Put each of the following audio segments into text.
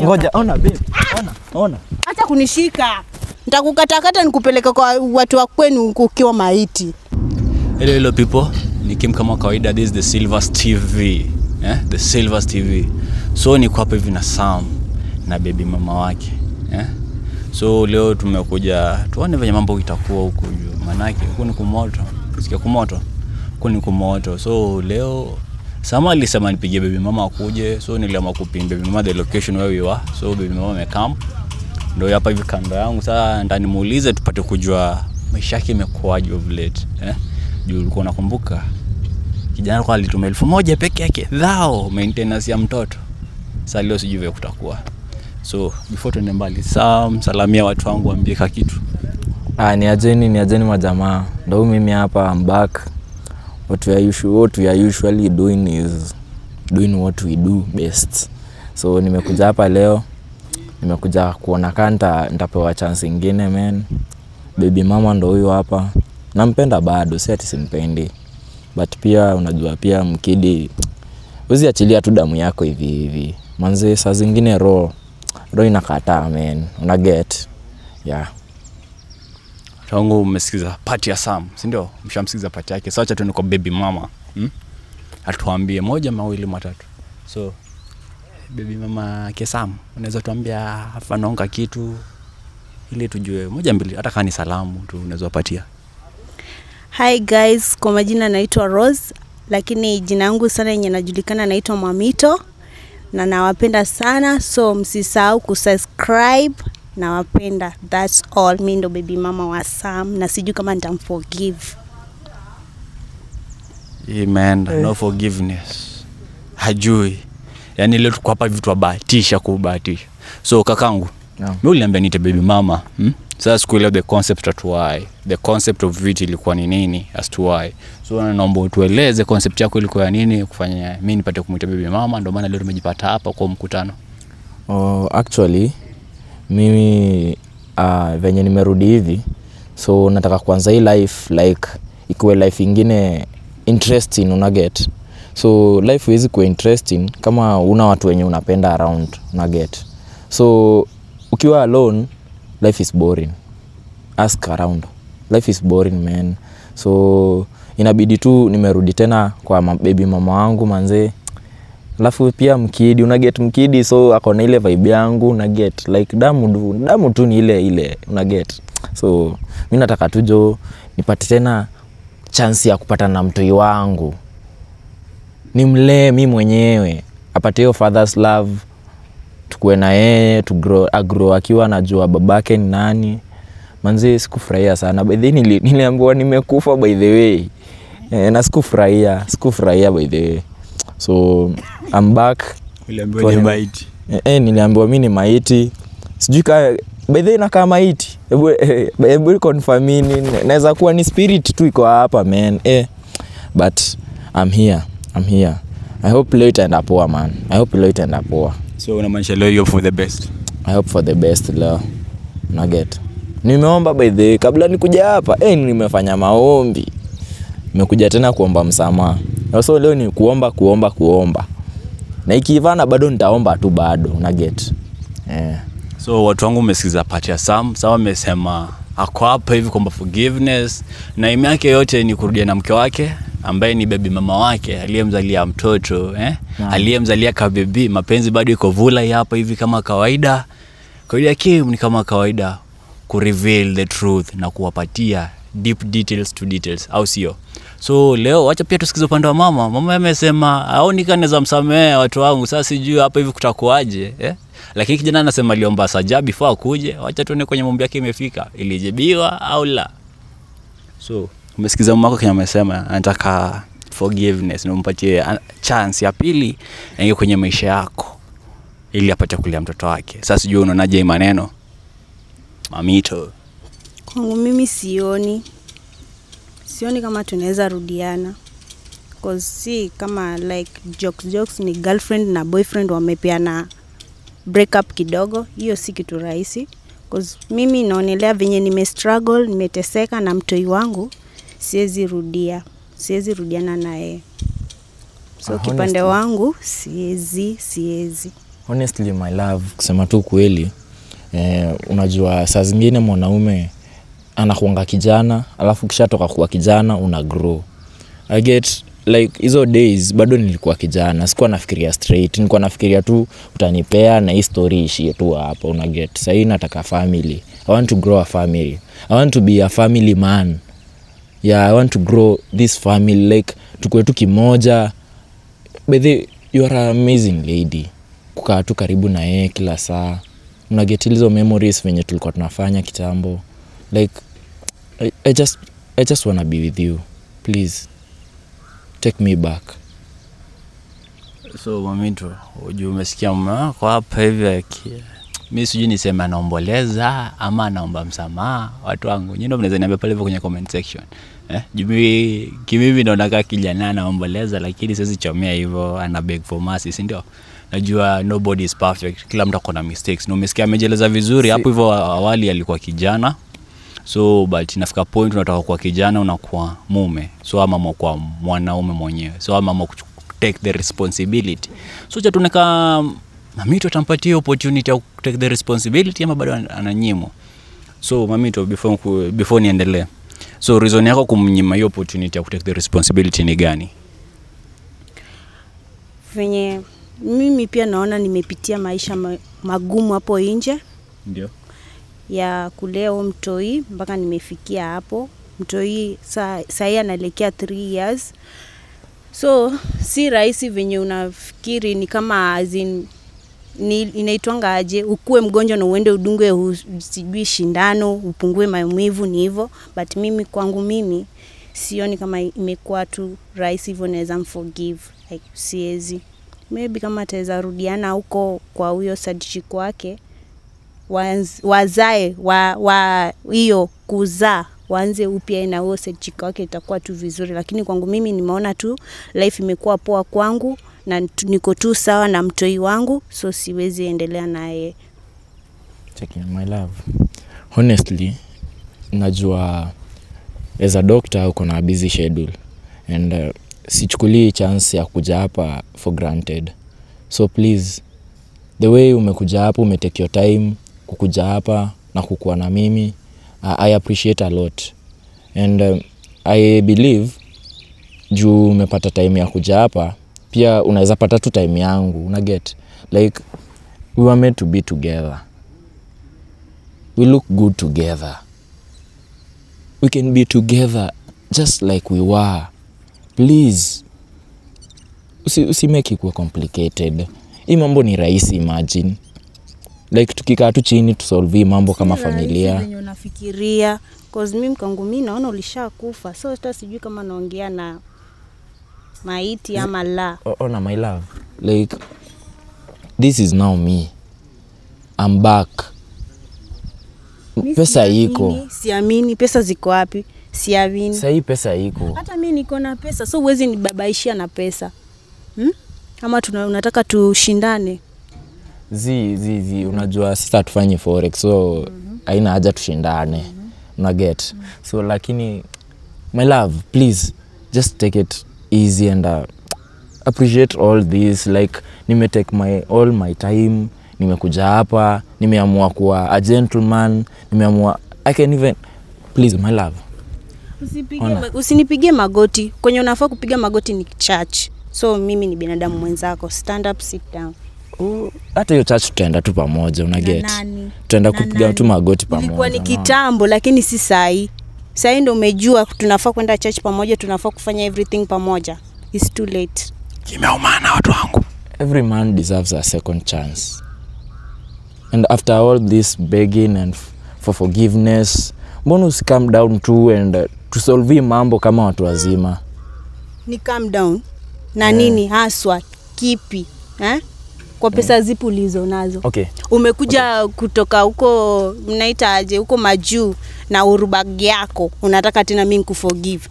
Ngoja, ona babe. Ona. Acha kunishika. Nitakukatakata nikupeleka kwa watu wa kwenu ukiwa maiti. Hello people. Ni Kim kama kawaida, this is the Silvers TV. The Silvers TV. So niko hapa hivi na Sam na baby mama wake. So leo tumekuja tuone venye mambo itakuwa huko juu. Manake huko ni kumoto. Sikia kumoto. Huko ni kumoto. So leo Sam alisema nipigie baby mama akuje. So niliamua kupin baby mama the location where we were. So baby mama amecamp. Ndio hapa hivi kando yangu. Sasa ndani muulize tupate kujua maisha yake imekuaje of late. Juu ulikuwa unakumbuka kijana kwa alituma 1000 peke yake dhao maintenance ya mtoto. Sasa leo sijui vile kutakuwa. So before tuende mbali, Sam salamia watu wangu, waambie kitu. Ni ajeni majamaa. Ndio mimi hapa, I'm back. What we are usually doing is doing what we do best. So nimekuja hapa leo. Nimekuja kuona kanta nitapewa chance nyingine man. Baby mama ndo huyo hapa. Nampenda bado, si ati simpendi. But pia unajua pia mkidi usiachilia tu damu yako hivi. Manze saa zingine roho inakataa man. Una get? Yeah. Tangu umesikiza part ya Sam, si ndio? Mshamsikiza part yake. Sasa acha tuende kwa baby mama. Atuambie moja mawili matatu. So baby mama ke Sam, unaweza tuambia afanaonga kitu ili tujue moja mbili, hata kama ni salamu tu unaweza patia. Hi guys, kwa majina naitwa Rose, lakini jina langu sana yenye najulikana naitwa Mamito, na nawapenda sana, so msisahau kusubscribe. Nawapenda. That's all. Mimi ndo baby mama wa Sam na sijui kama nitamforgive. Man, no forgiveness. Hajui. Yaani leo tuko hapa vitu wabahatisha kubahatisha. So kakangu, mimi uliambia niite baby mama. Sasa sikuelewa the concept at why. The concept of it ilikuwa ni nini as to why. So naomba utueleze concept yako ilikuwa nini kufanya mimi nipate kumuita baby mama, ndio maana leo tumejipata hapa kwa mkutano. Actually mimi venye nimerudi hivi, so nataka kuanza hii life like ikuwe life ingine interesting, una get. So life huwezi kuwa interesting kama una watu wenye unapenda around, una get. So ukiwa alone, life is boring. Ask around. Life is boring man. So inabidi tu nimerudi tena kwa baby mama wangu manze. Alafu pia mkidi, una get mkidi, so ako na ile vibe yangu, una get like damu tu ni ile, una get. So mimi nataka tu nipate tena chance ya kupata na mtoi wangu. Nimlee mimi mwenyewe, apate hiyo father's love, tukue na yeye, grow akiwa anajua babake ni nani. Manze sikufurahia sana. By the way niliambiwa nimekufa by the way. Na sikufurahia by the way. So I'm back. Niliambiwa ni maiti. Niliambiwa mimi ni maiti. Sijui by the way nakaa maiti. Hebu confirm mimi, naweza kuwa ni spirit tu iko hapa man. But I'm here. I hope leo itaenda poa man. So unamaanisha leo you're for the best. I hope for the best leo. Na get. Nimeomba by the way kabla nikuja hapa. Nimefanya maombi. Nimekuja tena kuomba msamaha. So leo ni kuomba. Na ikivana bado nitaomba tu bado, una get. So watu wangu umesikiza part ya Sam. Sawa, amesema ako hapa hivi kwamba forgiveness na ime yake yote ni kurudia na mke wake ambaye ni baby mama wake aliyemzalia mtoto, aliyemzalia kabebi. Mapenzi bado iko vula hapa hivi kama kawaida. Kawaida Kim ni kama kawaida ku reveal the truth na kuwapatia deep details to details, au sio? So leo acha pia tusikize upande wa mama. Mama amesema aoni kana za msamea watu wangu. Sasa sijui hapa hivi kutakuaje, Lakini kijana anasema aliomba saja before akuje. Acha tuone kwenye mambo yake imefika, ilijibiwa au la. So umesikiza mama yako amesema anataka forgiveness na umpatie chance ya pili aingie kwenye maisha yako ili apate kulea mtoto wake. Sasa sijui unaonaje hii maneno Mamito? Kwangu mimi sioni kama tunaweza rudiana. Cause si kama like jokes ni girlfriend na boyfriend wamepeana break up kidogo. Hiyo si kitu rahisi. Cause mimi naonelea venye nimeteseka na mtoi wangu, siwezi rudiana naye. So kipande wangu siwezi. Honestly my love, kusema tu kweli, unajua saa zingine mwanaume anakuanga kijana, alafu kisha toka kuwa kijana una grow. I get like hizo days bado nilikuwa kijana, sikuwa nafikiria straight, nilikuwa nafikiria tu utanipea na hii story ishie tu hapa, una get. Sasa hii nataka family. I want to grow a family. I want to be a family man. Yeah, I want to grow this family, like tukue tu kimoja. But you are an amazing lady. Kukaa tu karibu na yeye kila saa. Una get hizo memories venye tulikuwa tunafanya kitambo. Like I just want to be with you. Please take me back. So Mamito, ujue umesikia mume wako hapa hivi mimi sijui niseme anaomboleza ama anaomba msamaha. Watu wangu nyinyi ndio mnaweza niambia pale kwenye comment section. Mimi naona kama kijana anaomboleza, lakini siwezi chomea hivyo, ana beg for mercy, si ndio? Najua nobody is perfect, kila mtu akona mistakes. Na umesikia amejeleza vizuri hapo hivyo. Awali alikuwa kijana, so but inafika point unataka kuwa kijana unakuwa mume, so ama kwa mwanaume mwenyewe, so ama take the responsibility. So chatuneka Mamito atampatia opportunity ya take the responsibility ama bado ananyimwa. So Mamito, before niendelee, so reason yako kumnyima hiyo opportunity ya take the responsibility ni gani? Venye mimi pia naona nimepitia maisha magumu hapo nje. Ndio. Ya kulea mtoi mpaka nimefikia hapo. Mtoi sasa analekea 3 years. So si rahisi venye unafikiri, ni kama inaitwanga aje, ukue mgonjwa na uende udungwe sijui shindano upungue maumivu, ni hivyo. But mimi kwangu mimi sioni kama imekuwa tu rahisi hivyo naweza mforgive. Like siezi. Maybe kama ataweza rudiana huko kwa huyo sadishiko wake, wazae hiyo kuzaa, waanze upya na huo sadishiko wake, itakuwa tu vizuri. Lakini kwangu mimi nimeona tu life imekuwa poa kwangu na niko tu sawa na mtoi wangu, so siwezi endelea naye. Checking my love. Honestly, najua as a doctor uko na busy schedule and sichukuli chance ya kuja hapa for granted. So please, the way umekuja hapa, umetake your time kukuja hapa na kukuwa na mimi, I appreciate a lot. And I believe juu umepata time ya kuja hapa, pia unaweza pata tu time yangu, una get. Like we were meant to be together. We look good together. We can be together just like we were. Please, usimake it complicated. Hii mambo ni rahisi, imagine. Like tukikaa tu chini tu solve mambo kama familia. Venye unafikiria, cause mimi kwangu mimi naona ulishakufa. So hata sijui kama naongea na maiti ama la. Ona my love. Like this is now me. I'm back. Pesa iko. Siamini pesa ziko wapi? Siamini. Sasa hii pesa iko. Hata mimi niko na pesa, so uwezi nibabaishia na pesa. Ama unataka tushindane? Unajua sisi tufanye forex, so haina haja tushindane. Una get. So lakini my love, please just take it easy and appreciate all this. Like take all my time, nimekuja hapa, nimeamua kuwa a gentleman, nimeamua I can even, please my love, usinipigie magoti. Kwenye unafaa kupiga magoti ni church. So mimi ni binadamu mwenzako. Stand up, sit down. Hata hiyo church tutaenda tu pamoja, una get. Tutaenda kupiga tu magoti pamoja. Ilikuwa ni kitambo, lakini si sahi. Sahi ndio umejua tunafaa kwenda church pamoja, tunafaa kufanya everything pamoja. It's too late. Kimeumana watu wangu. Every man deserves a second chance. And after all this begging and for forgiveness, mbona usi calm down too and to solve mambo kama watu wazima? Ni calm down na nini haswa kipi? Kwa pesa zipi ulizo nazo? Okay. Umekuja kutoka huko mnaita aje huko majuu na urubag yako, unataka tena mimi kuforgive?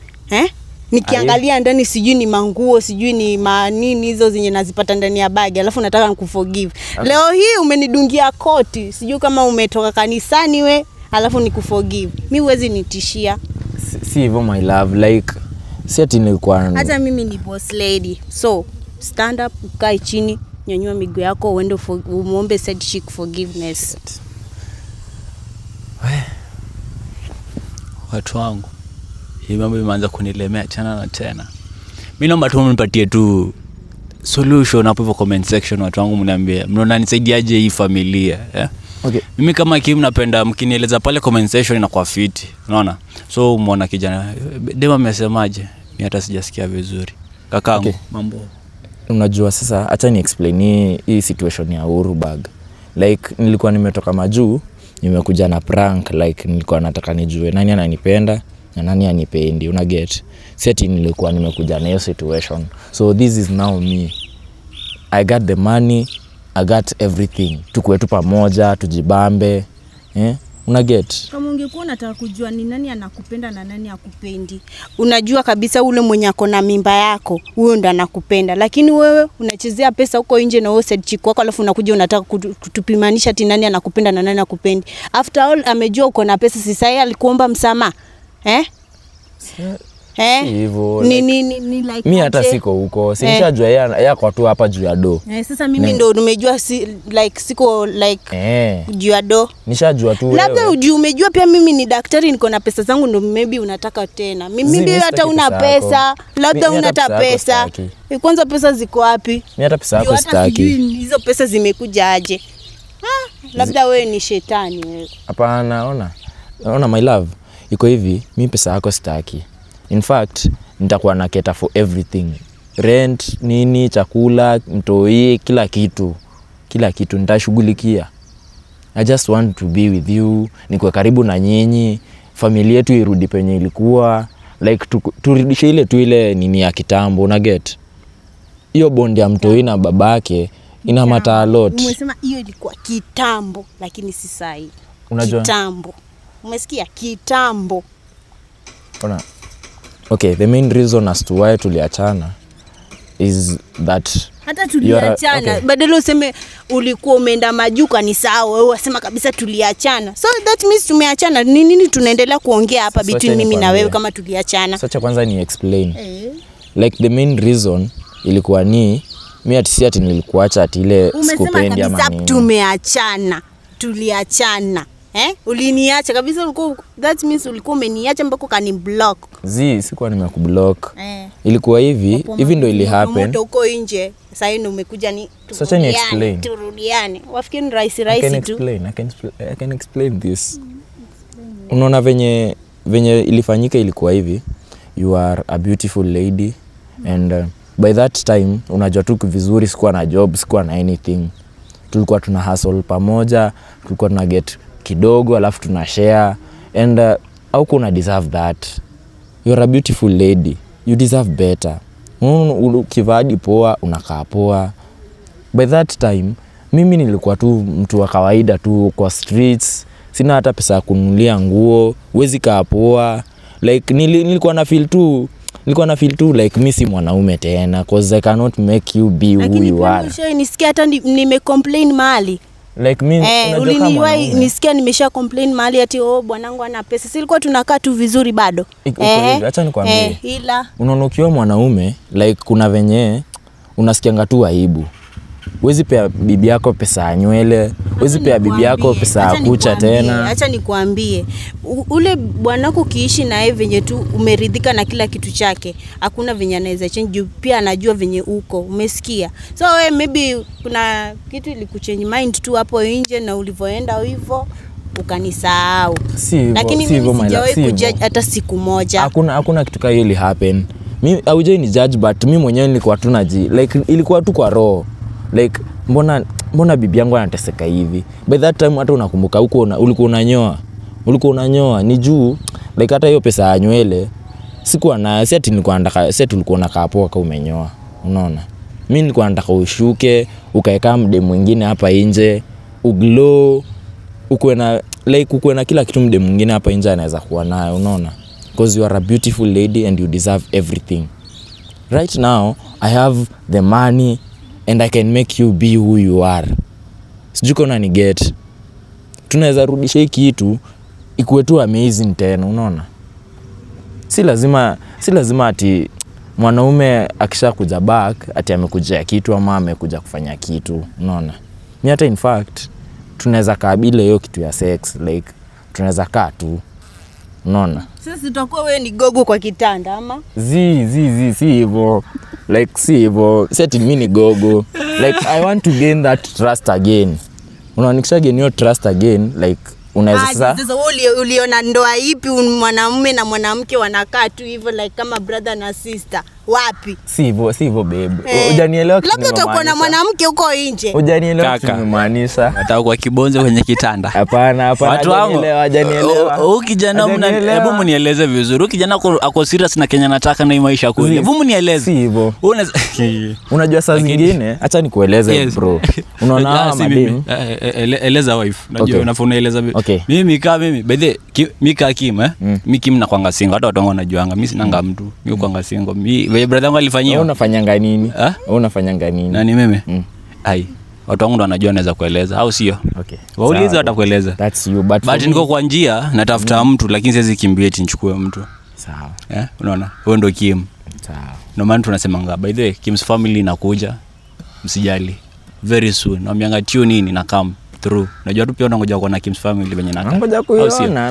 Nikiangalia ndani sijui ni manguo, sijui ni manini hizo zenye nazipata ndani ya bag, alafu nataka nikuforgive. Leo hii umenidungia koti, sijui kama umetoka kanisani we, alafu nikuforgive. Mimi huwezi nitishia. Si hivyo my love, like si ati nilikuwa hata mimi ni boss lady. So stand up, ukae chini, nyanyua miguu yako uende umuombe side chick forgiveness. Watu wangu, hii mambo imeanza kunilemea na tena. Mimi naomba tu mnipatie tu solution hapo hivyo comment section. Watu wangu mniambie mnaona nisaidiaje hii familia, Okay. Mimi kama Kim napenda mkinieleza pale comment section inakuwa fiti, unaona? So muona kijana Dema amesemaje? Mimi hata sijasikia vizuri. Kakaangu, Okay. Mambo. Unajua sasa acha ni explain hii situation ya Uhuru bag. Like nilikuwa nimetoka majuu, nimekuja na prank, like nilikuwa nataka nijue nani ananipenda na nani anipendi, una get. Seti nilikuwa nimekuja na hiyo situation. So this is now me. I got the money, I got everything. Tukue tu pamoja, tujibambe. Una get. Kama ungekuwa unataka kujua ni nani anakupenda na nani hakupendi, unajua kabisa ule mwenye ako na mimba yako, huyo ndo anakupenda. Lakini wewe unachezea pesa huko nje na wewe side chick wako, alafu unakuja unataka kutupimanisha ati nani anakupenda na nani hakupendi. After all amejua uko na pesa, si sahi alikuomba msamaha. Hivyo ni like mimi hata siko huko. Sinishajua yeye kwa tu hapa juu ya do. Sasa mimi ndo nimejua siko like juu ya do. Nishajua tu wewe. Labda umejua pia mimi ni daktari, niko na pesa zangu, ndo maybe unataka tena. Mimi hata una pesa, labda unataka pesa. Kwanza pesa ziko wapi? Mimi hata pesa yako sitaki. Hizo pesa zimekuja aje? Labda wewe ni shetani wewe. Hapana, ona my love. Iko hivi, mimi pesa yako sitaki. In fact, nitakuwa na cater for everything. Rent, nini, chakula, mtoi, kila kitu nitashughulikia. I just want to be with you, nikuwe karibu na nyinyi, familia yetu irudi penye ilikuwa, like turudishe ile nini ya kitambo, una get. Hiyo bond ya mtoi na babake ina matter a lot. Umesema hiyo ilikuwa kitambo, lakini si sahi. Unajua? Kitambo. Umesikia? Kitambo. Ona. Okay, the main reason as to why tuliachana is that hata tuliachana, okay. Badala useme ulikuwa umeenda majuka ni sawa, wewe wasema kabisa tuliachana. So that means tumeachana. Nini tunaendelea kuongea hapa between mimi na wewe kama tuliachana? Sasa kwanza ni explain. Like the main reason ilikuwa ni mimi ati nilikuacha ati ile sikupendi ama nini. Tumeachana. Tuliachana. Uliniacha kabisa, ulikuwa that means ulikuwa umeniacha mpaka kaniblock. Sikuwa nimekublock. Ilikuwa hivi ndio ili happen. Moto uko nje. Sasa hivi umekuja ni sasa ni explain. Turudiane. Wafikiri rahisi tu. I can explain this. Unaona venye ilifanyika ilikuwa hivi. You are a beautiful lady and by that time unajua tu vizuri sikuwa na job, sikuwa na anything. Tulikuwa tuna hustle pamoja, tulikuwa tuna get kidogo alafu tuna share and how kuna deserve that. You're a beautiful lady, you deserve better. Ukivaa poa unakaa poa. By that time mimi nilikuwa tu mtu wa kawaida tu kwa streets, sina hata pesa ya kununulia nguo, huwezi kaa poa. Like nilikuwa na feel tu like mimi si mwanaume tena, cause I cannot make you be who you are. Lakini nisikia hata nimecomplain mahali. Like mimi uliniwahi nisikia nimesha complain mahali ati bwanangu ana pesa. Silikuwa tunakaa tu vizuri bado. Acha nikwambie. Ila unaona ukiwa mwanaume like kuna venye unasikianga tu aibu. Huwezi pea bibi yako pesa ya nywele, huwezi pea bibi yako pesa ya kucha tena. Acha nikwambie, ule bwanako kiishi na yeye venye tu umeridhika na kila kitu chake, hakuna venye anaweza change, pia anajua venye uko, umesikia? So wewe maybe kuna kitu ilikuchange mind tu hapo nje na ulivyoenda hivyo ukanisahau. Lakini mimi sijawahi kujudge hata siku moja. Hakuna kitu kama hili happen. Mimi haujai ni judge but mimi mwenyewe nilikuwa tu like ilikuwa tu kwa roho. Like mbona bibi yangu anateseka hivi? By that time hata unakumbuka huko ulikuwa unanyoa ni juu like hata hiyo pesa ya nywele sikuwa na ati nilikuwa nataka ulikuwa unakaa poa kama umenyoa, unaona? Mimi nilikuwa nataka ushuke ukaeka mde mwingine hapa nje, uglow, ukuwe na kila kitu mde mwingine hapa nje anaweza kuwa nayo, unaona? Because you are a beautiful lady and you deserve everything. Right now I have the money and I can make you be who you are. Sijui kona ni get. Tunaweza rudisha hii kitu ikuwe tu amazing tena, unaona? Si lazima ati mwanaume akisha kuja back ati amekuja kitu ama amekuja kufanya kitu, unaona. Mimi hata in fact tunaweza kaa bila hiyo kitu ya sex, like tunaweza kaa tu, unaona. Sasa utakuwa wewe ni gogo kwa kitanda ama? Si hivyo. Like si hivyo. Seti mimi ni gogo. Like I want to gain that trust again. Unanikisha gain your trust again, like unaweza sasa uliona ndoa ipi mwanamume na mwanamke wanakaa tu hivyo like kama brother na sister? Wapi? Si hivyo babe. Hujanielewa kitu. Labda utakuwa na mwanamke huko nje. Hujanielewa kitu nimemaanisha. Hata kwa kibonzo kwenye kitanda. Hapana. Watu wangu hajanielewa. Huyu kijana hebu mnieleze vizuri. Huyu kijana ako serious na Kenya nataka na maisha kweli. Hebu mnieleze. Si hivyo. Unajua saa zingine acha nikueleze bro. Unaona madem. Eleza wife. Unajua unaeleza. Mimi by the mimi Kim mimi Kim na kwanga single. Hata watu wangu wanajuanga. Mimi sinanga mtu. Mimi kwanga single. Wewe brother wangu alifanyia. Wewe unafanyanga nini? Wewe unafanyanga nini? Nani mimi? Ai. Watu wangu ndo wanajua naweza kueleza au sio? Okay. Waulize watakueleza. That's you but niko kwa njia natafuta mtu lakini siwezi kimbia eti nichukue mtu. Sawa. Unaona? Wewe ndo Kim. Sawa. Ndio maana tunasemanga by the way Kim's family inakuja. Msijali. Very soon. Naambianga tune in na come through. Najua tu pia unangoja kuona Kim's family venye naka.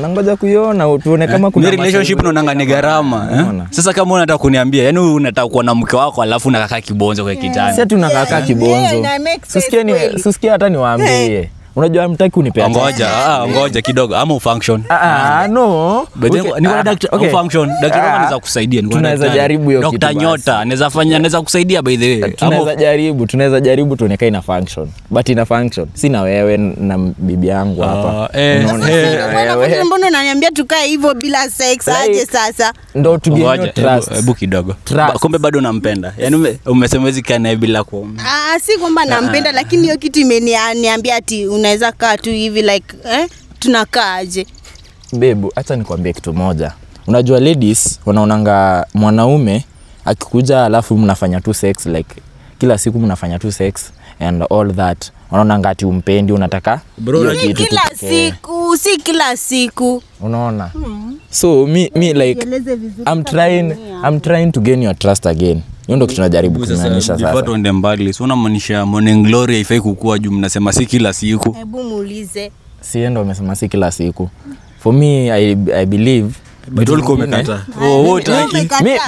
Nangoja kuiona tuone kama kuna relationship unaona ni gharama. Sasa kama unataka kuniambia, yani unataka kuwa na mke wako alafu unakaa kibonzo kwa kitanda. Sasa tunakaa kibonzo. Sikia hata niwaambie. Unajua mtaki unipea. Ngoja kidogo ama ufunction. No. Niko daktari function. Daktari anaweza kusaidia. Tunaweza jaribu hiyo kitu. Dr. Nyota anaweza kusaidia by the way. Tunaweza jaribu tuonekae ina function. But ina function. Sina wewe na bibi yangu hapa. Unaona mbona unaniambia tukae hivyo bila sex aje sasa? Ndio tugenyo trust. Hebu kidogo. Kumbe bado unampenda. Yaani umesema hizi kana bila kuomba. Si kwamba nampenda lakini hiyo kitu imeniambia ati unaweza kaa tu hivi like tunakaaje? Babe, acha nikwambie kitu moja. Unajua ladies wanaonanga mwanaume akikuja alafu mnafanya tu sex like kila siku mnafanya tu sex and all that. Wanaonanga ati umpendi unataka si kila siku. Unaona? So me like I'm trying to gain your trust again. Hiyo ndio tunajaribu kumaanisha sasa. Bado ende mbali. So unamaanisha morning glory haifai kukua juu mnasema si kila siku. Hebu muulize. Si ndio umesema si kila siku. For me I believe Bidol umekata.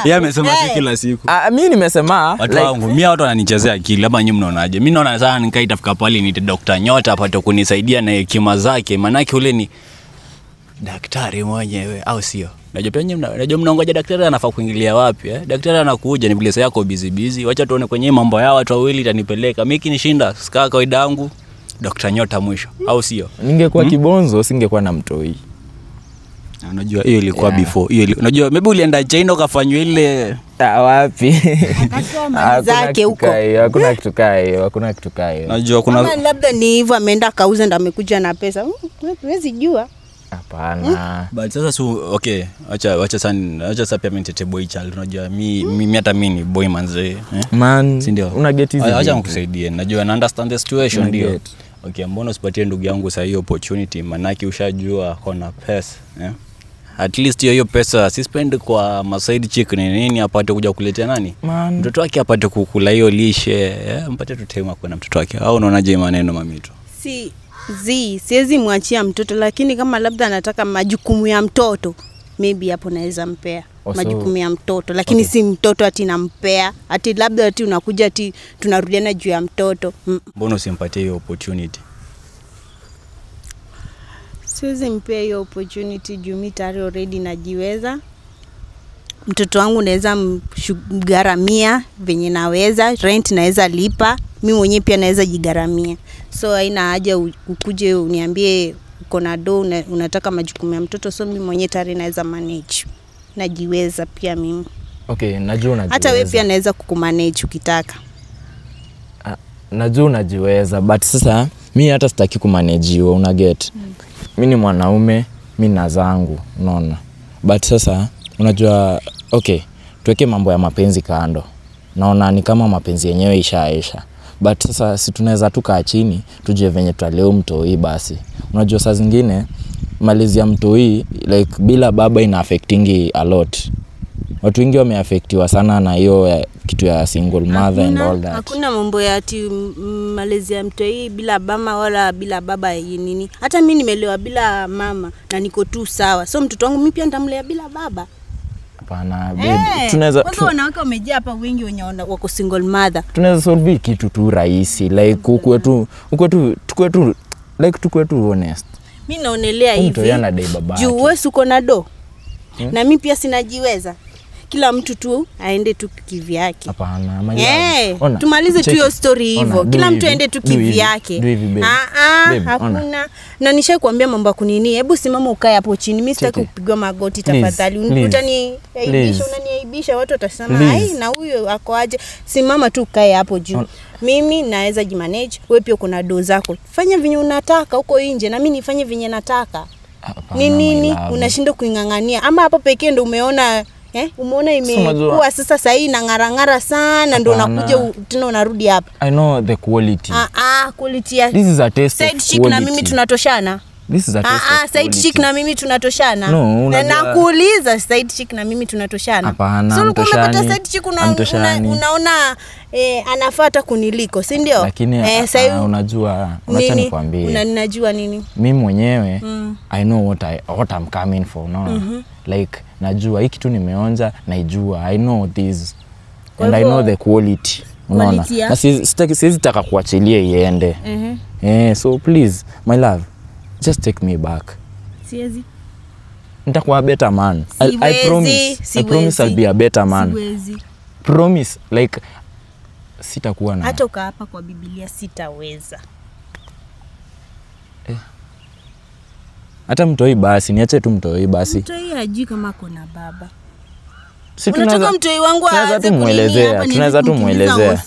Yeye amesema si kila siku. Mimi nimesema watu wangu, mimi watu wananichezea akili ama nyinyi mnaonaje? Mimi naona sana nikaitafika pale ni Dr. Nyota apate kunisaidia na hekima zake. Manake ule ni daktari mwenyewe au sio? Najua mnaongoja daktari anafaa kuingilia wapi Daktari anakuja ni bilesa yako busy. Wacha tuone kwenye mambo yao watu wawili itanipeleka. Mimi kinishinda sikaa kawaida yangu Dr. Nyota mwisho au sio? Ningekuwa kibonzo singekuwa na mtoi. Unajua hiyo ilikuwa before. Hiyo unajua maybe ulienda China ukafanywa ile wapi? Zake huko. Hakuna kitu kae, Unajua kuna labda ni hivyo ameenda kauza ndo amekuja na pesa. Huwezi jua. Hapana. But sasa okay, acha sasa pia mimi tete boy child. Unajua mimi hata mimi ni boy manze. Man, si ndio? Una get easy. Acha nikusaidie. Najua na understand the situation ndio. Okay, mbona usipatie ndugu yangu sasa hiyo opportunity manaki ushajua kona pesa, At least hiyo pesa si spend kwa side chick ni nini apate kuja kuletea nani? Mtoto wake apate kukula hiyo lishe, mpate tutema kwa mtoto wake. Au unaonaje maneno mamito? Siwezi mwachia mtoto lakini kama labda anataka majukumu ya mtoto, maybe hapo naweza mpea majukumu ya mtoto lakini si mtoto ati nampea ati labda ati unakuja ati tunarudiana juu ya mtoto. Mbona usimpatie hiyo opportunity? Siwezi mpea hiyo opportunity juu mimi tayari already najiweza. Mtoto wangu naweza mgaramia venye naweza, rent naweza lipa, mimi mwenyewe pia naweza jigaramia. So haina haja ukuje uniambie uko na do unataka majukumu ya mtoto, so mimi mwenyewe tayari naweza manage. Najiweza pia mimi. Okay, najua unajiweza. Hata wewe pia naweza kukumanage ukitaka. Najua unajiweza but sasa mimi hata sitaki kumanajiwa, una get. Mimi ni mwanaume, mimi na zangu, unaona. But sasa unajua okay, tuweke mambo ya mapenzi kando. Naona ni kama mapenzi yenyewe ishaisha. But sasa si tunaweza tukaa chini tujue venye tutaleo mtoi basi. Unajua saa zingine malezi ya mtoi like bila baba ina affectingi a lot. watu wengi wameaffectiwa sana na hiyo kitu ya single mother and all that. Hakuna mambo ya ati malezi ya mtoi bila mama wala bila baba nini. Hata mimi nimelewa bila mama na niko tu sawa. So mtoto wangu mimi pia nitamlea bila baba. Hapana babe. Tunaweza kwanza wanawake wamejaa hapa wengi wenye wako single mother. Tunaweza solve kitu tu rahisi like tukue tu honest. Mimi naonelea hivi. Juu wewe uko na do. Na mimi pia sinajiweza. Kila mtu tu aende tu kivyake. Hapana, tumalize tu hiyo story hivyo. Kila mtu aende tu kivyake. Hakuna. Na nishakwambia mambo ya kunini. Hebu simama ukae hapo chini. Mimi sitaki kupigwa magoti tafadhali. Unaniaibisha watu watasema ai na huyo ako aje. Simama tu ukae hapo juu. Mimi naweza jimanage. Wewe pia uko na do zako. Fanya vinyo unataka huko nje na mimi nifanye vinyo nataka. Nini unashinda kuingangania ama hapo pekee ndio umeona umeona imekuwa sasa hii na ngara sana ndio unakuja tena unarudi hapa. I know the quality. Quality ya this is a test side of chick quality. Na mimi tunatoshana. This is a test of side chick na mimi tunatoshana. No, na nakuuliza side chick na mimi tunatoshana. Hapana, so umepata side chick unaona anafuata kuniliko, si ndio? Lakini unajua acha nikwambie. Ninajua nini? Mimi mwenyewe I know what I'm coming for, no? Like najua hiki kitu nimeonja, naijua. I know this. And I know the quality. Unaona? Na siwezi taka kuachilia iende. So please my love, just take me back. Siwezi. Nitakuwa a better man. I promise I'll be a better man. Siwezi. Promise, like sitakuwa na. Hata hapa kwa Biblia sitaweza. Hata mtoi basi, niache tu mtoi basi. Mtoi hajui kama kuna baba. Si tunaweza mtoi wangu aanze kumuelezea. Tunaweza tu muelezea.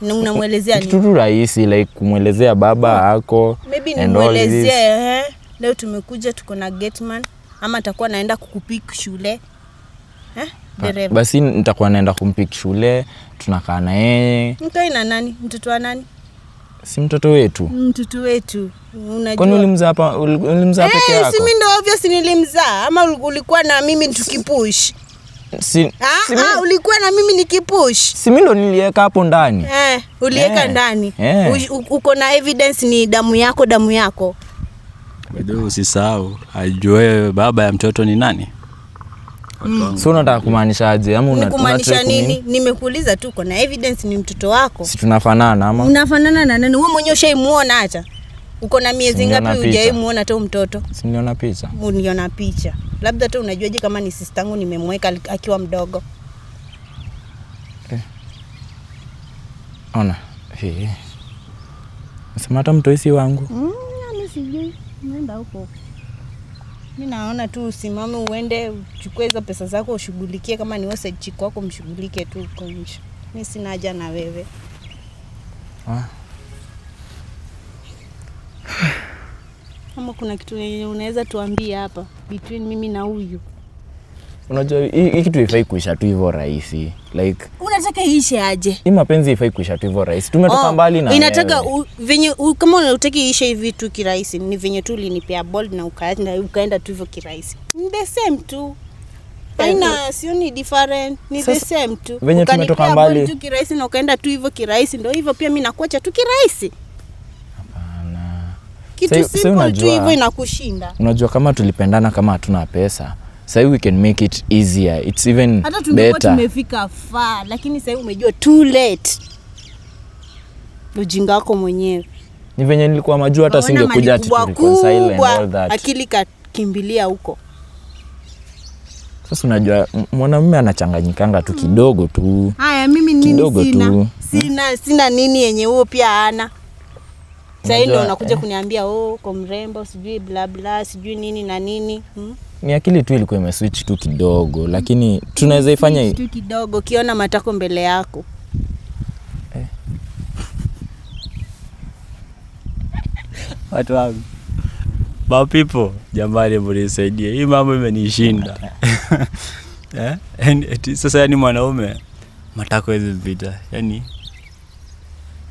Unamuelezea nini? Kitu tu rahisi like kumuelezea baba yako. Maybe nimuelezee leo tumekuja tuko na gateman ama atakuwa naenda kukupick shule. Dereva. Basi nitakuwa naenda kumpick shule, tunakaa na yeye. Mtoi na nani? Mtoto wa nani? Si mtoto wetu. Mtoto wetu. Unajua. Kwani ulimzaa peke yako? Si mimi ndio obviously nilimzaa ama ulikuwa na mimi tukipush? Ulikuwa na mimi nikipush. Si mimi ndo niliweka hapo ndani. Uliweka ndani. Uko na evidence ni damu yako. Bado usisahau ajue baba ya mtoto ni nani? So unataka kumaanisha aje ama unamaanisha nini? Nimekuuliza tu uko na evidence ni mtoto wako. Si tunafanana ama? Unafanana na nani? Wewe mwenyewe ushaimuona acha. Uko na miezi ngapi hujaimuona hata mtoto? Si niliona picha. Uniona picha. Labda tu unajuaje kama ni sister yangu nimemweka akiwa mdogo? Ona. Nasema hata mtoi si wangu. Mimi sijui. Nenda huko. Mimi naona tu usimame uende uchukue hizo pesa zako ushughulikie kama ni wewe side chick wako mshughulike tu huko nje. Mimi sina haja na wewe. Kama kuna kitu unaweza tuambie hapa between mimi na huyu. Unajua hii kitu ifai kuisha tu hivyo rahisi. Like unataka iishe aje? Hii mapenzi ifai kuisha tu hivyo rahisi. Tumetoka mbali na inataka venye kama unataka iishe hivi tu kirahisi ni venye tu ulinipea bold na ukaenda tu hivyo kirahisi. Ni the same tu. Haina sioni different, ni the same tu. Venye tumetoka mbali tu kirahisi na ukaenda tu hivyo kirahisi ndio hivyo pia mimi nakuacha tu kirahisi. Hapana. Kitu simple tu hivyo inakushinda. Unajua kama tulipendana kama hatuna pesa. Sasa we can make it easier. It's even better. Hata tungekuwa tumefika far lakini sasa umejua too late. Ujinga wako mwenyewe. Ni venye nilikuwa majua hata singekuja tu reconcile and all that. Akili kakimbilia huko. Sasa unajua mwanamume anachanganyikanga tu kidogo tu. Haya mimi nini sina nini yenye wewe pia ana. Sasa ndio unakuja kuniambia kwa mrembo sijui bla bla sijui nini na nini. Ni akili tu ilikuwa imeswitch tu kidogo lakini tunaweza ifanya tu kidogo kiona matako mbele yako. Watu wangu. People, jamani mnisaidie. Hii mambo imenishinda. Sasa yani mwanaume matako hizo mpita. Yani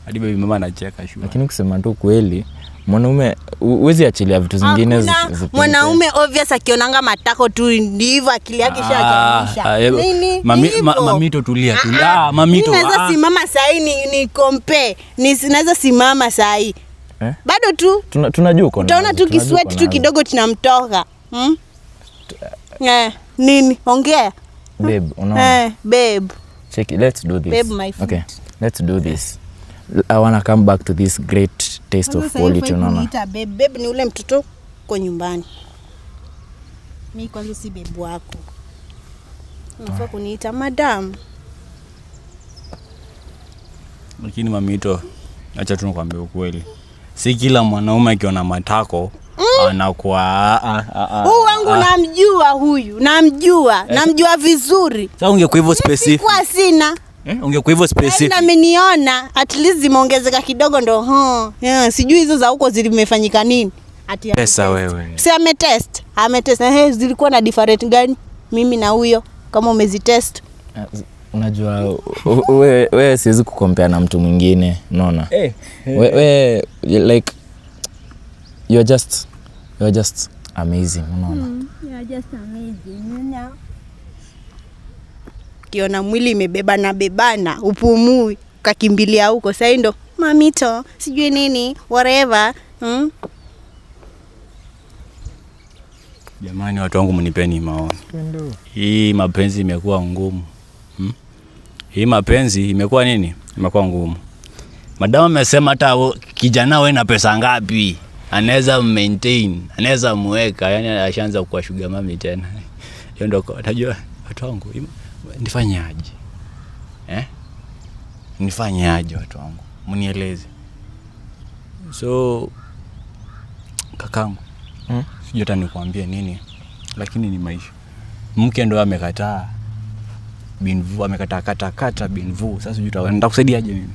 hadi baby mama anacheka shua. Lakini kusema tu kweli mwanaume uwezi achilia vitu zingine mwanaume obvious akionanga matako tu ndivyo akili yake ishachemsha. Nini? Mamito tulia. Mamito. Naweza simama saa hii ni compare. Naweza simama saa hii. Bado tu tunajua uko. Utaona tu kisweat tu kidogo tunamtoka. Nini? Ongea. Babe, unaona? Babe. Check it. Let's do this. Babe, my foot. Okay. Let's do this. I wanna come back to this great taste of quality, unaona. Babe ni ule mtoto kwa nyumbani. Mimi kwanza si babe wako. Unafaa kuniita madam. Lakini Mamito, acha tu nikwambie ukweli. Si kila mwanaume akiona matako anakuwa wangu namjua huyu. Namjua vizuri. Sasa ungekuwa hivyo specific. Kwa sina. Ungekuwa hivyo specific. Na ameniona at least zimeongezeka kidogo ndo. Sijui hizo za huko zilimefanyika nini. Ati pesa wewe. Si ametest. Zilikuwa na different gani? Mimi na huyo kama umezitest. Unajua wewe siwezi kukompea na mtu mwingine, unaona? Wewe like you're just amazing, unaona? You're just amazing, you know. Kiona mwili imebebana upumui kakimbilia huko sasa ndo Mamito sijui nini whatever. Jamani watu wangu mnipeni maoni. Hii mapenzi imekuwa ngumu. Hii mapenzi imekuwa nini? Imekuwa ngumu. Madam amesema hata kijana wewe na pesa ngapi? Anaweza maintain, anaweza muweka, yani ashaanza kuwa sugar mami tena. Hiyo ndio utajua watu wangu nifanyaje? Nifanyaje watu wangu? Mnieleze. So kakangu. Sijui hata nikwambie nini. Lakini ni maisha. Mke ndo amekataa. Binvu amekataa kata binvu. Sasa sijui nitakusaidiaje mimi?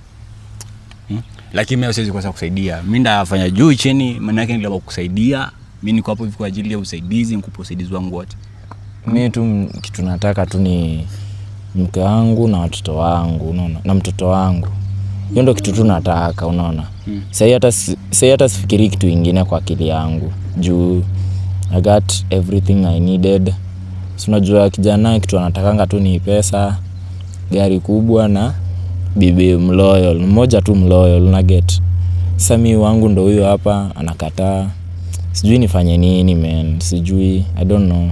Lakini mimi siwezi kosa kusaidia. Mimi ndafanya juu chini, maana yake nilikuwa kusaidia. Mimi niko hapo hivi kwa ajili ya usaidizi, nikupe usaidizi wangu wote. Mimi tu kitu nataka tu ni mke wangu na watoto wangu, unaona? Na mtoto wangu. Hiyo ndio kitu tu nataka, unaona? Sasa hata sifikiri kitu kingine kwa akili yangu. Juu I got everything I needed. Unajua kijana kitu anatakanga tu ni pesa, gari kubwa na bibi mloyal. Mmoja tu mloyal una get. Sasa mimi wangu ndo huyo hapa anakataa. Sijui nifanye nini man. Sijui, I don't know.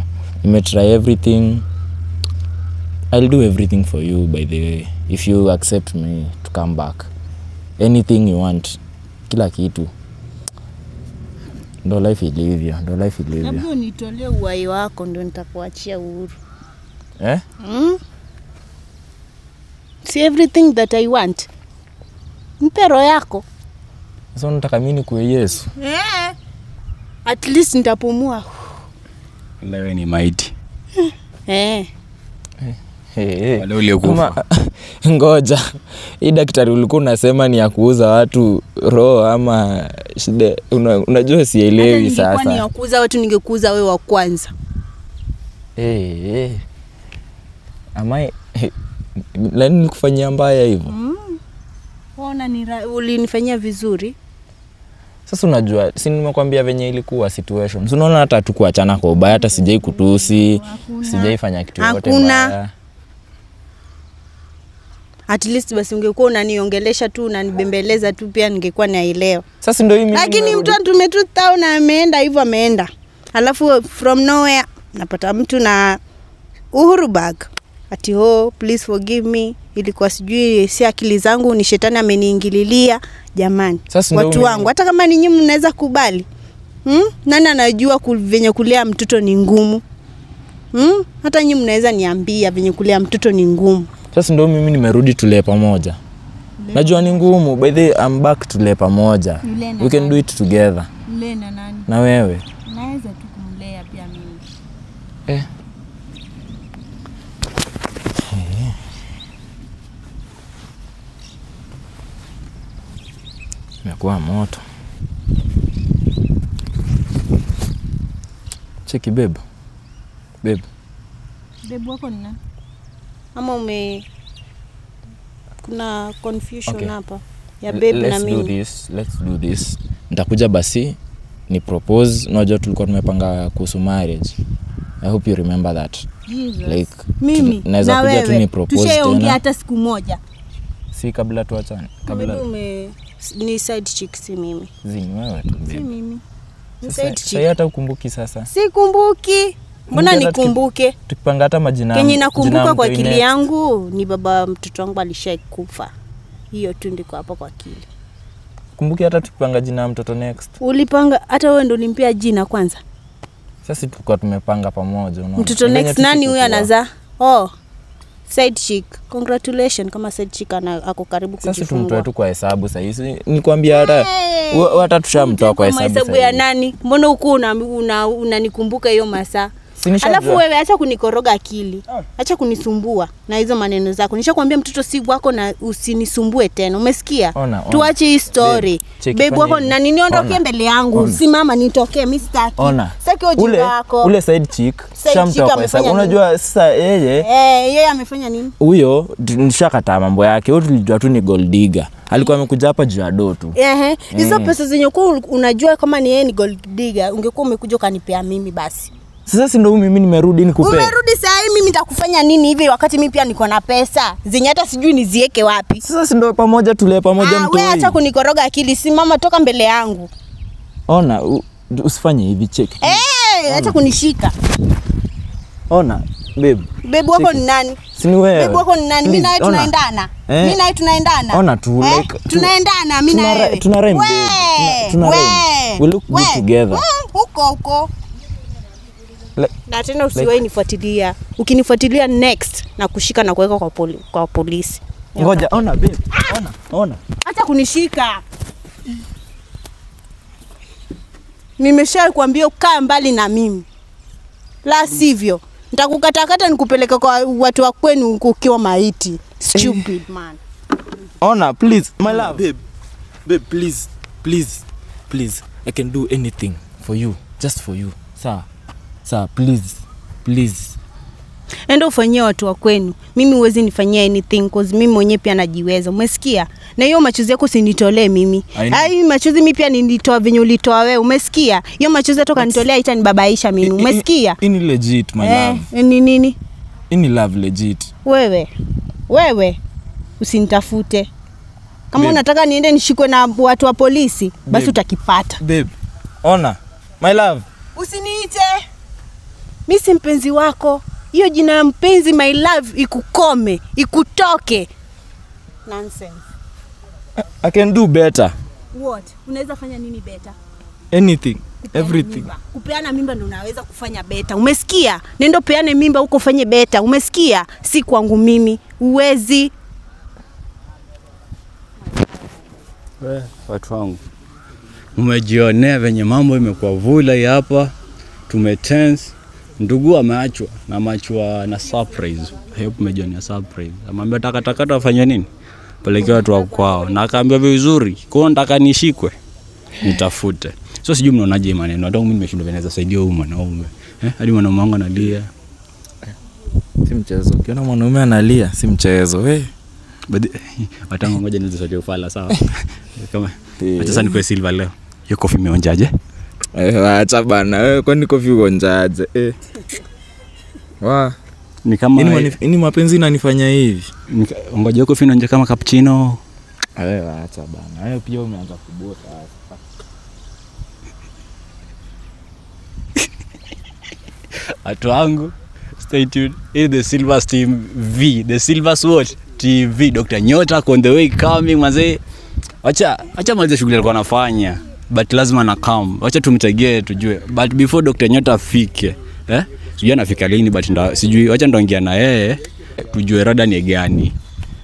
Try everything. I'll do everything for you by the way. If you accept me to come back. Anything you want. Kila kitu. Ndo life ilivyo. Labda nitolee uhai wako ndo nitakuachia uhuru. See everything that I want. Mpe roho yako. Sasa unataka mimi kuwe Yesu? At least nitapumua. Wewe ni mighty. Wale uliokufa. Ngoja. Hii daktari ulikuwa unasema ni ya kuuza watu roho ama shida, unajua sielewi sasa. Ningekuwa ni ya kuuza watu ningekuuza wewe wa kwanza. Amai nani nilikufanyia mbaya hivyo? Ona ulinifanyia vizuri. Sasa unajua si nimekwambia venye ilikuwa situation. Unaona hata tukuachana kwa ubaya, hata sijai kutusi, sijai fanya kitu yote mbaya. At least basi ungekuwa unaniongelesha tu unanibembeleza tu pia ningekuwa naelewa. Sasa ndio mimi. Lakini mtu tumetutao na ameenda hivyo ameenda. Alafu from nowhere napata mtu na Uhuru bag. Ati please forgive me. Ilikuwa sijui si akili zangu ni shetani ameniingililia. Jamani. Watu wangu hata kama ni nyinyi mnaweza kubali. Nani anajua venye kulea mtoto ni ngumu? Hata nyinyi mnaweza niambia venye kulea mtoto ni ngumu. Sasa ndio mimi nimerudi tulee pamoja. Najua ni ngumu, by the way I'm back tulee pamoja. We can do it together. Mle na nani? Na wewe. Naweza tu kumlea pia mimi. Imekuwa moto. Cheki babe. Babe wako ni nani? Ama kuna confusion hapa. ya babe na mimi. Let's do this. Nitakuja basi ni propose. Unajua tulikuwa tumepanga kuhusu marriage. I hope you remember that. Jesus. Like mimi naweza kuja tu ni propose tena. Tushaongea hata siku moja. Si kabla tuachane. Kabla ni side chick si mimi. Zini wewe tu babe. Si mimi. Ni Sasa, side chick. sasa hata ukumbuki sasa. Sikumbuki. Mbona nikumbuke? Tukipanga hata majina. Kenye nakumbuka kwa akili yangu ni baba mtoto wangu alishaikufa. Hiyo tu ndiko hapo kwa akili. Kumbuki hata tukipanga jina mtoto next. Ulipanga hata wewe ndo ulimpia jina kwanza? Sasa tulikuwa tumepanga pamoja unaona. Mtoto next nani huyu anazaa? Oh. Side chick. Congratulations kama side chick ako karibu kujifungua. Sasa tumtoe tu kwa hesabu sasa hivi. Nikwambia hata tushamtoa kwa hesabu sasa. Hesabu ya nani? Mbona huko unanikumbuka hiyo masaa? Alafu wewe acha kunikoroga akili. Acha kunisumbua na hizo maneno zako. Nishakwambia mtoto si wako na usinisumbue tena. Umesikia? Tuache hii story. Babe wako na nini ondoke mbele yangu. Simama nitokee mimi sitaki. Saki ujinga wako. Ule side chick shamtoa kwa hesabu. Unajua sasa yeye amefanya nini? Huyo nishakataa mambo yake. Huyo tulijua tu ni gold digger. Alikuwa amekuja hapa juu ya do tu. Hizo pesa zenye unajua kama ni yeye ni gold digger, ungekuwa umekuja kanipea mimi basi. Sasa si ndo mimi nimerudi nikupe. Umerudi saa hii mimi nitakufanya nini hivi wakati mimi pia niko na pesa? Zenye hata sijui nizieke wapi. Sasa si ndo pamoja tule pamoja mtu. Wewe acha kunikoroga akili, simama toka mbele yangu. Ona usifanye hivi check. Acha kunishika. Ona babe. Babe wako ni nani? Si ni wewe. Babe wako ni nani? Mimi naye tunaendana. Mimi naye tunaendana. Ona tu like tunaendana mimi na wewe. Tuna rhyme babe. Tuna rhyme. We look good together. Huko. Na tena usiwahi nifuatilia. Ukinifuatilia next na kushika na kuweka kwa polisi. Ngoja ona babe. Ona. Acha kunishika. Nimeshakwambia ukaa mbali na mimi. La sivyo nitakukatakata nikupeleka kwa watu wa kwenu ukiwa maiti. Stupid man. Ona please my love. Babe please. I can do anything for you. Just for you. Sawa, please. Enda ufanyie watu wa kwenu. Mimi huwezi nifanyia anything cause mimi mwenyewe pia najiweza. Umesikia? Na hiyo machozi yako usinitolee mimi. Machozi mimi pia nilitoa venye ulitoa wewe. Umesikia? Hiyo machozi toka nitolea itanibabaisha mimi. Umesikia? Ini legit my love. Nini? Ini love legit. Wewe usinitafute. Kama unataka niende nishikwe na watu wa polisi, basi utakipata. Babe. Ona. My love. Usiniite. Mimi si mpenzi wako. Hiyo jina ya mpenzi my love ikukome, ikutoke. Nonsense. I can do better. What? Unaweza fanya nini better? Anything, everything. Kupeana mimba ndio unaweza kufanya better. Umesikia? Nenda peane mimba huko ufanye better. Umesikia? Si kwangu mimi. Uwezi. Watu wangu. Umejionea venye mambo imekuwa vula hapa. Tumetense. Ndugu ameachwa na surprise. Hapo umejionea surprise. Amwambia takataka afanye nini? Pelekea watu wa kwao. Na akaambia vizuri, kwa nataka nishikwe. Nitafute. So sijui mnaonaje maneno. Hata mimi nimeshindwa veneza saidia huyu mwanaume. Hadi mwanaume wangu analia. Si mchezo. Ukiona mwanaume analia, si mchezo. Watangu ngoja niweze saidia ufala sawa. Kama acha sasa nikuwe Silva leo. Hiyo kofi imeonjaje? Acha bana. Kwani kofi uonjaje? Ni kama ini mapenzi inanifanya hivi. Ngoja kofi inaonja kama cappuccino. Acha bana. Wewe pia umeanza kubota sasa. Watu wangu stay tuned. It's the Silva Team V, the Silva Sword TV. Dr. Nyota on the way coming manze. Acha maliza shughuli alikuwa anafanya. But lazima na come. Acha tumtegee tujue. But before Dr. Nyota afike, sijui anafika lini but sijui acha ndongia na yeye tujue rada ni gani.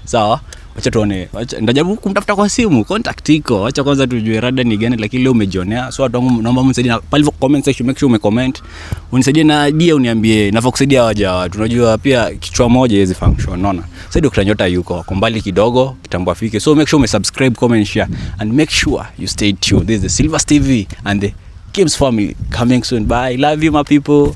Sawa? Acha tuone. Ndajaribu kumtafuta kwa simu, contact iko. Acha kwanza tujue rada ni gani lakini leo umejionea. So watu wangu naomba mnisaidie pale comment section, make sure umecomment. Unisaidie na idea, uniambie nafaa kusaidia waje watu. Unajua pia kichwa moja hizi function, unaona. Sasa Dr. Nyota yuko mbali kidogo, kitambo afike. So make sure umesubscribe, comment, share and make sure you stay tuned. This is the Silva TV and the Games family coming soon. Bye. Love you my people.